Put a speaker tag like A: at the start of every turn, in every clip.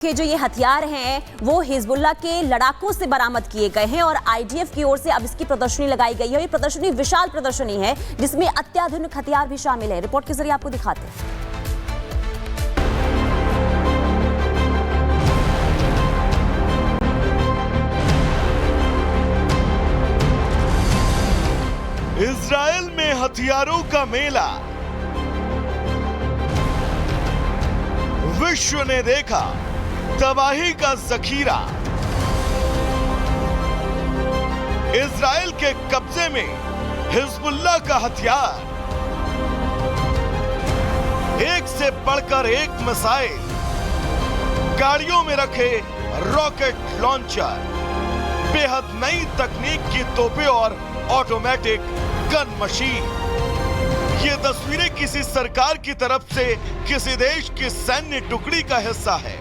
A: के जो ये हथियार हैं वो हिजबुल्लाह के लड़ाकों से बरामद किए गए हैं और आईडीएफ की ओर से अब इसकी प्रदर्शनी लगाई गई है। ये प्रदर्शनी विशाल प्रदर्शनी है जिसमें अत्याधुनिक हथियार भी शामिल है। रिपोर्ट के जरिए आपको दिखाते हैं।
B: इजराइल में हथियारों का मेला, विश्व ने देखा तबाही का जखीरा। इजराइल के कब्जे में हिजबुल्लाह का हथियार, एक से बढ़कर एक मिसाइल, गाड़ियों में रखे रॉकेट लॉन्चर, बेहद नई तकनीक की तोपें और ऑटोमेटिक गन मशीन। ये तस्वीरें किसी सरकार की तरफ से किसी देश की सैन्य टुकड़ी का हिस्सा है,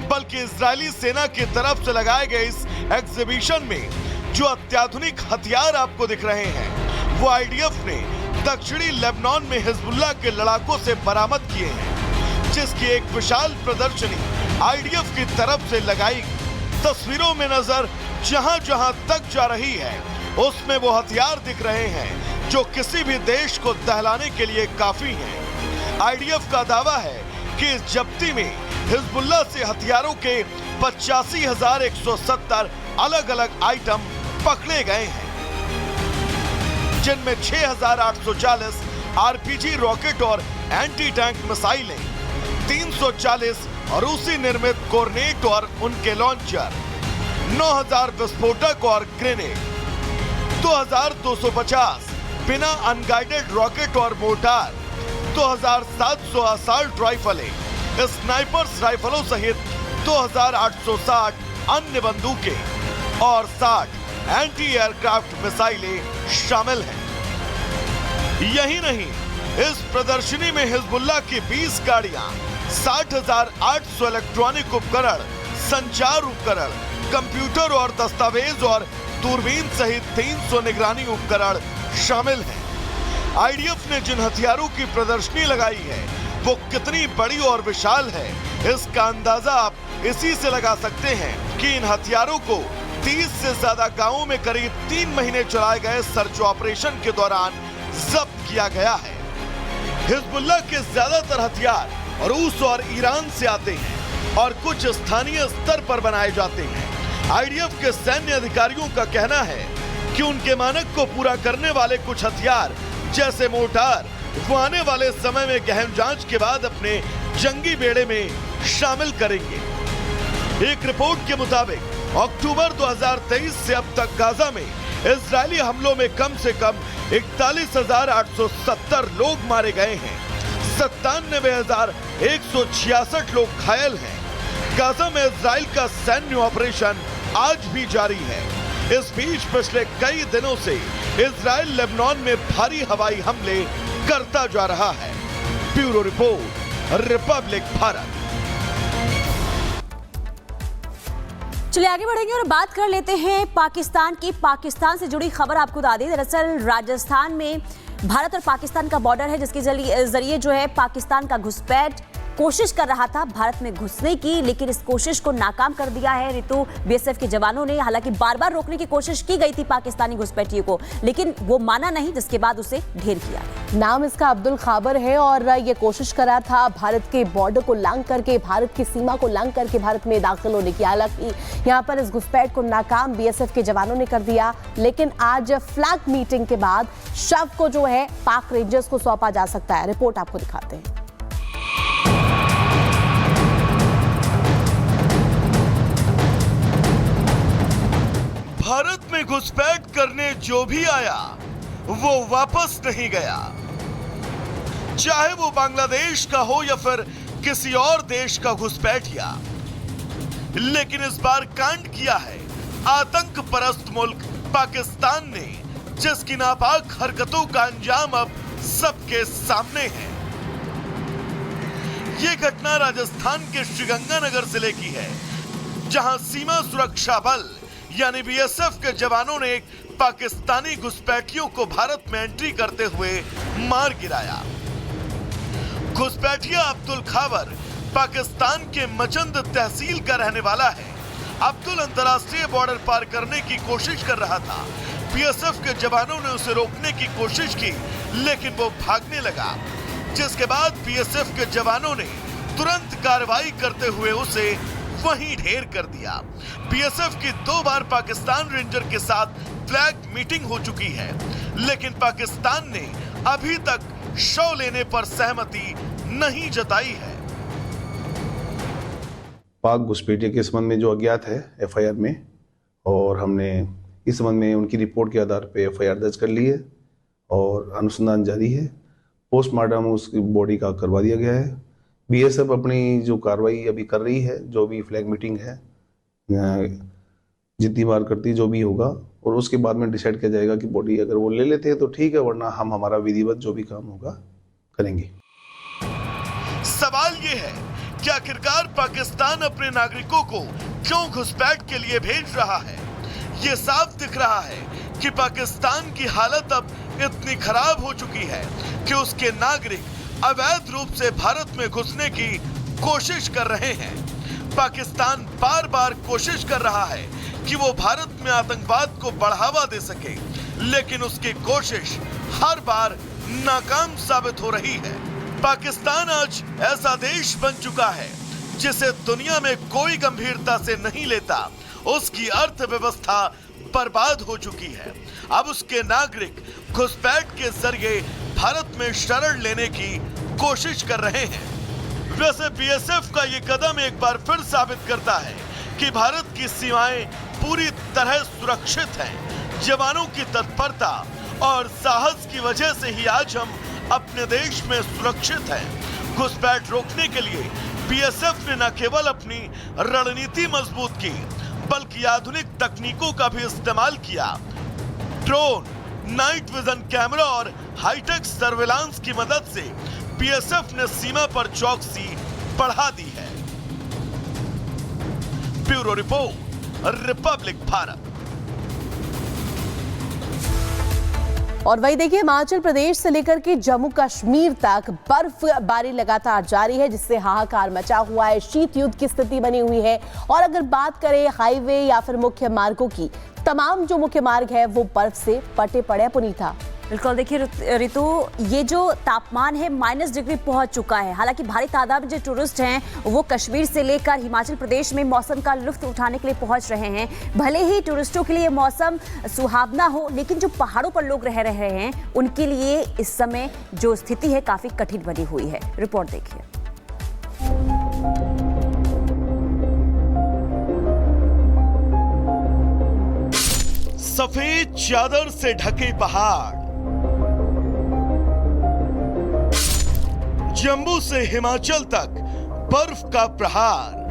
B: बल्कि इजरायली सेना की तरफ से लगाए गए इस एग्जीबिशन में जो अत्याधुनिक हथियार आपको दिख रहे हैं वो आईडीएफ ने दक्षिणी लेबनान में हिजबुल्लाह के लड़ाकों से बरामद किए हैं, जिसकी एक विशाल प्रदर्शनी आईडीएफ की तरफ से लगाई। तस्वीरों में नजर जहां जहां तक जा रही है उसमें वो हथियार दिख रहे हैं जो किसी भी देश को दहलाने के लिए काफी हैं। आईडीएफ का दावा है कि इस जब्ती में हिजबुल्लाह से हथियारों के 85,170 अलग अलग आइटम पकड़े गए हैं, जिनमें 6,840 आरपीजी रॉकेट और एंटी टैंक मिसाइलें, 340 रूसी निर्मित कोर्नेट और उनके लॉन्चर, 9,000 विस्फोटक और ग्रेनेड, 2,250 बिना अनगाइडेड रॉकेट और मोर्टार, 2,700 असॉल्ट राइफलें, स्नाइपर्स राइफलों सहित 2,860 अन्य बंदूकें और 60 एंटी एयरक्राफ्ट मिसाइलें शामिल हैं। यही नहीं, इस प्रदर्शनी में हिजबुल्लाह की 20 गाड़ियां, 60,800 इलेक्ट्रॉनिक उपकरण, संचार उपकरण, कंप्यूटर और दस्तावेज और दूरबीन सहित 300 निगरानी उपकरण शामिल हैं। आईडीएफ ने जिन हथियारों की प्रदर्शनी लगाई है वो कितनी बड़ी और विशाल है, इसका अंदाजा आप इसी से लगा सकते हैं कि इन हथियारों को 30 से ज्यादा गांवों में करीब 3 महीने चलाए गए सर्च ऑपरेशन के दौरान जब्त किया गया है। हिजबुल्लाह के ज्यादातर हथियार रूस और ईरान से आते हैं और कुछ स्थानीय स्तर पर बनाए जाते हैं। आईडीएफ के सैन्य अधिकारियों का कहना है कि उनके मानक को पूरा करने वाले कुछ हथियार जैसे मोर्टार वो आने वाले समय में गहन जांच के बाद अपने जंगी बेड़े में शामिल करेंगे। एक रिपोर्ट के मुताबिक अक्टूबर 2023 से अब तक गाजा में इजरायली हमलों में कम से कम 41,870 लोग मारे गए हैं, 97,166 लोग घायल हैं। गाजा में इजराइल का सैन्य ऑपरेशन आज भी जारी है। इस बीच पिछले कई दिनों से इजराइल लेबनान में भारी हवाई हमले करता जा रहा है। Bureau report, Republic Bharat.
A: चलिए आगे बढ़ेंगे और बात कर लेते हैं पाकिस्तान की। पाकिस्तान से जुड़ी खबर आपको बता दें, दरअसल राजस्थान में भारत और पाकिस्तान का बॉर्डर है जिसके जरिए जो है पाकिस्तान का घुसपैठ कोशिश कर रहा था भारत में घुसने की, लेकिन इस कोशिश को नाकाम कर दिया है रितु बीएसएफ के जवानों ने। हालांकि बार बार रोकने की कोशिश की गई थी पाकिस्तानी घुसपैठियों को, लेकिन वो माना नहीं, जिसके बाद उसे ढेर किया।
C: नाम इसका अब्दुल खाबर है और ये कोशिश कर रहा था भारत के बॉर्डर को लांघ करके, भारत की सीमा को लांघ करके भारत में दाखिल होने की। हालांकि यहाँ पर इस घुसपैठ को नाकाम बीएसएफ के जवानों ने कर दिया, लेकिन आज फ्लैग मीटिंग के बाद शव को जो है पाक रेंजर्स को सौंपा जा सकता है। रिपोर्ट आपको दिखाते हैं।
B: भारत में घुसपैठ करने जो भी आया वो वापस नहीं गया, चाहे वो बांग्लादेश का हो या फिर किसी और देश का घुसपैठिया। लेकिन इस बार कांड किया है आतंक परस्त मुल्क पाकिस्तान ने, जिसकी नापाक हरकतों का अंजाम अब सबके सामने है। ये घटना राजस्थान के श्रीगंगानगर जिले की है, जहां सीमा सुरक्षा बल यानी बीएसएफ के जवानों ने एक पाकिस्तानी घुसपैठियों को भारत में एंट्री करते हुए मार गिराया। घुसपैठिया अब्दुल खाबर पाकिस्तान के मचंद तहसील का रहने वाला है। अब्दुल अंतर्राष्ट्रीय बॉर्डर पार करने की कोशिश कर रहा था। बीएसएफ के जवानों ने उसे रोकने की कोशिश की, लेकिन वो भागने लगा, जिसके बाद बीएसएफ के जवानों ने तुरंत कार्रवाई करते हुए उसे वहीं ढेर कर दिया। बीएसएफ की 2 बार पाकिस्तान रेंजर के साथ फ्लैग मीटिंग हो चुकी है, लेकिन पाकिस्तान ने अभी तक शव लेने पर सहमति नहीं जताई है।
D: पाक घुसपैठिया के संबंध में जो अज्ञात है एफआईआर में, और हमने इस संबंध में उनकी रिपोर्ट के आधार पर एफआईआर दर्ज कर ली है और अनुसंधान जारी है। पोस्टमार्टम उसकी बॉडी का करवा दिया गया है। बीएसएफ अपनी जो कार्रवाई अभी कर रही है, जो भी फ्लैग मीटिंग है जितनी बार करती जो भी होगा, और उसके बाद में डिसाइड किया जाएगा कि बॉडी अगर वो ले लेते हैं तो ठीक है, वरना हम हमारा विधिवत जो भी काम होगा करेंगे।
B: सवाल ये है कि आखिरकार पाकिस्तान अपने नागरिकों को क्यों घुसपैठ के लिए भेज रहा है। ये साफ दिख रहा है कि पाकिस्तान की हालत अब इतनी खराब हो चुकी है कि उसके नागरिक अवैध रूप से भारत में घुसने की कोशिश कर रहे हैं। पाकिस्तान बार बार कोशिश कर रहा है कि वो भारत में आतंकवाद को बढ़ावा दे सके, लेकिन उसकी कोशिश हर बार नाकाम साबित हो रही है। पाकिस्तान आज ऐसा देश बन चुका है जिसे दुनिया में कोई गंभीरता से नहीं लेता। उसकी अर्थव्यवस्था बर्बाद हो चुकी है। अब उसके नागरिक घुसपैठ के जरिए भारत में शरण लेने की कोशिश कर रहे हैं। वैसे बीएसएफ का ये कदम एक बार फिर साबित करता है कि भारत की सीमाएं पूरी तरह सुरक्षित हैं। जवानों की तत्परता और साहस की वजह से ही आज हम अपने देश में सुरक्षित हैं। घुसपैठ रोकने के लिए बीएसएफ ने न केवल अपनी रणनीति मजबूत की, बल्कि आधुनिक तकनीकों का भी इस्तेमाल किया। ड्रोन, नाइट विजन कैमरा और हाईटेक सर्विलांस की मदद से बीएसएफ ने सीमा पर चौकसी बढ़ा दी है। Bureau report, Republic Bharat.
C: और वही देखिए, हिमाचल प्रदेश से लेकर के जम्मू कश्मीर तक बर्फबारी लगातार जारी है, जिससे हाहाकार मचा हुआ है। शीत युद्ध की स्थिति बनी हुई है। और अगर बात करें हाईवे या फिर मुख्य मार्गों की, तमाम जो मुख्य मार्ग है वो बर्फ से पटे पड़े। पुनीता।
A: बिल्कुल, देखिए ऋतु, ये जो तापमान है -डिग्री पहुंच चुका है। हालांकि भारी तादाद में जो टूरिस्ट हैं वो कश्मीर से लेकर हिमाचल प्रदेश में मौसम का लुत्फ उठाने के लिए पहुंच रहे हैं। भले ही टूरिस्टों के लिए मौसम सुहावना हो, लेकिन जो पहाड़ों पर लोग रह रहे हैं उनके लिए इस समय जो स्थिति है काफी कठिन बनी हुई है। रिपोर्ट देखिए।
B: सफेद चादर से ढके पहाड़, जम्मू से हिमाचल तक बर्फ का प्रहार।